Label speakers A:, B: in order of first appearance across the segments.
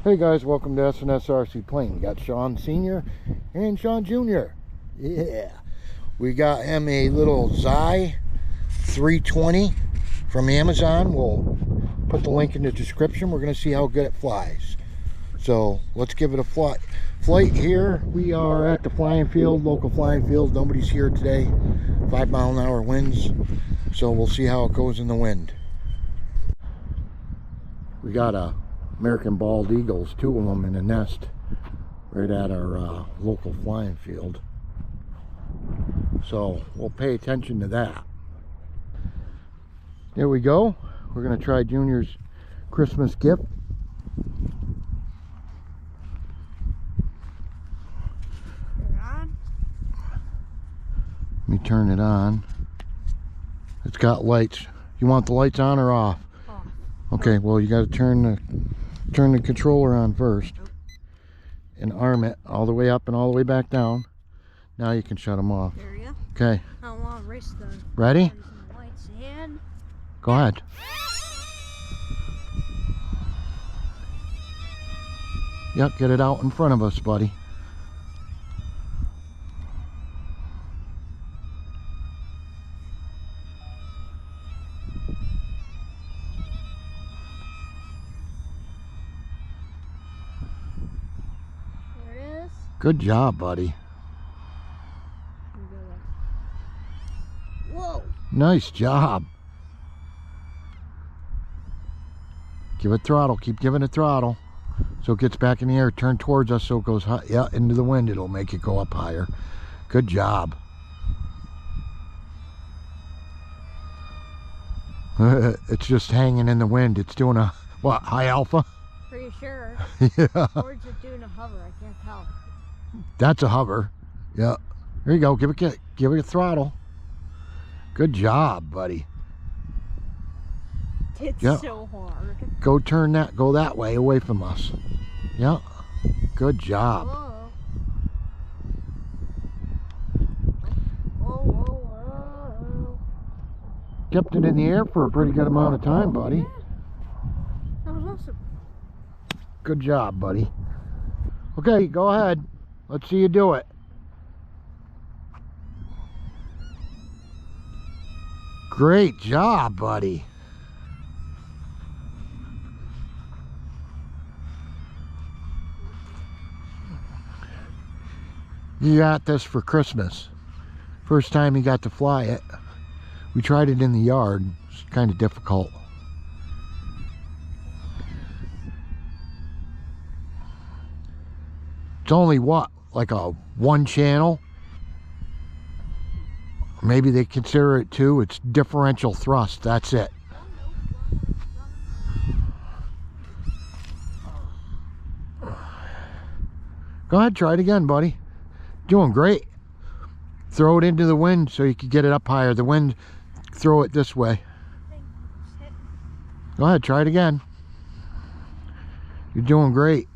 A: Hey guys, welcome to S&S Rc Planes. We got Sean Sr. and Sean Jr. Yeah. We got him a little Xi 320 from Amazon. We'll put the link in the description. We're going to see how good it flies. So let's give it a flight here. We are at the flying field, local flying field. Nobody's here today. 5-mile-an-hour winds. So we'll see how it goes in the wind. We got American bald eagles, 2 of them in a nest right at our local flying field. So we'll pay attention to that. There we go. We're going to try Junior's Christmas gift. Let me turn it on. It's got lights. You want the lights on or off? Off. Okay, well you got to turn the controller on first and arm it all the way up and all the way back down. Now you can shut them off. There you go. Okay. I want to race the ready? Lights in. Go ahead. Yep, get it out in front of us, buddy. Good job, buddy. Whoa. Nice job. Give it throttle. Keep giving it throttle. So it gets back in the air. Turn towards us so it goes high. Yeah, into the wind. It'll make it go up higher. Good job. It's just hanging in the wind. It's doing a, what, high alpha?
B: Pretty sure.
A: Yeah.
B: Or is it doing a hover? I can't tell.
A: That's a hover. Yeah. There you go. Give it a throttle. Good job, buddy.
B: It's so hard.
A: Go that way away from us. Yeah. Good job.
B: Whoa. Whoa, whoa, whoa.
A: Kept it in the air for a pretty good amount of time, buddy.
B: That was awesome.
A: Good job, buddy. Okay, go ahead. Let's see you do it. Great job, buddy. You got this for Christmas. First time you got to fly it. We tried it in the yard. It's kind of difficult. It's only what? Like a 1 channel? Maybe they consider it 2. It's differential thrust. That's it. Go ahead, try it again, buddy. Doing great. Throw it into the wind so you can get it up higher. The wind, throw it this way. Go ahead, try it again. You're doing great.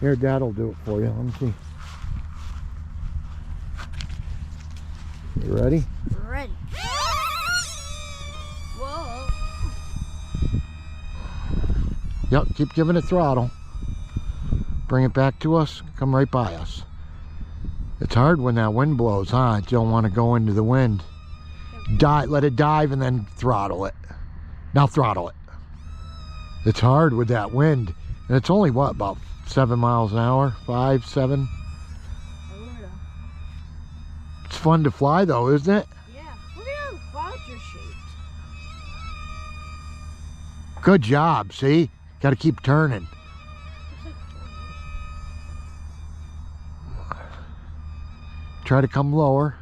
A: Here, Dad'll do it for you. Let me see. You ready?
B: Ready. Whoa.
A: Yep, keep giving it throttle. Bring it back to us. Come right by us. It's hard when that wind blows, huh? You don't want to go into the wind. Let it dive and then throttle it. Now throttle it. It's hard with that wind. And it's only, what, about 7 miles an hour? 5, 7? It's fun to fly though, isn't it?
B: Yeah. Look at how the clouds are shaped.
A: Good job, see? Got to keep turning. Try to come lower.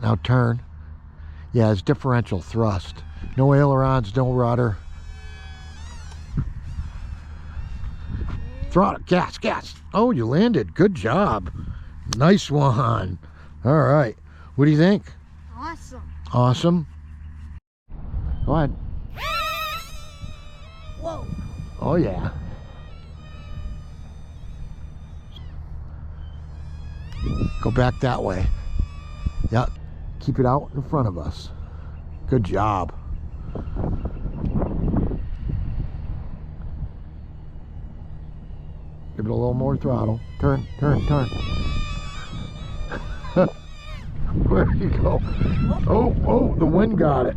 A: Now turn. Yeah, it's differential thrust. No ailerons, no rudder. Throttle, gas, gas. Oh, you landed. Good job. Nice one. All right. What do you think?
B: Awesome.
A: Awesome. Go ahead.
B: Whoa.
A: Oh, yeah. Go back that way. Yep. keep it out in front of us. Good job. Give it a little more throttle. Turn, turn, turn. Where'd you go? Oh, oh, the wind got it.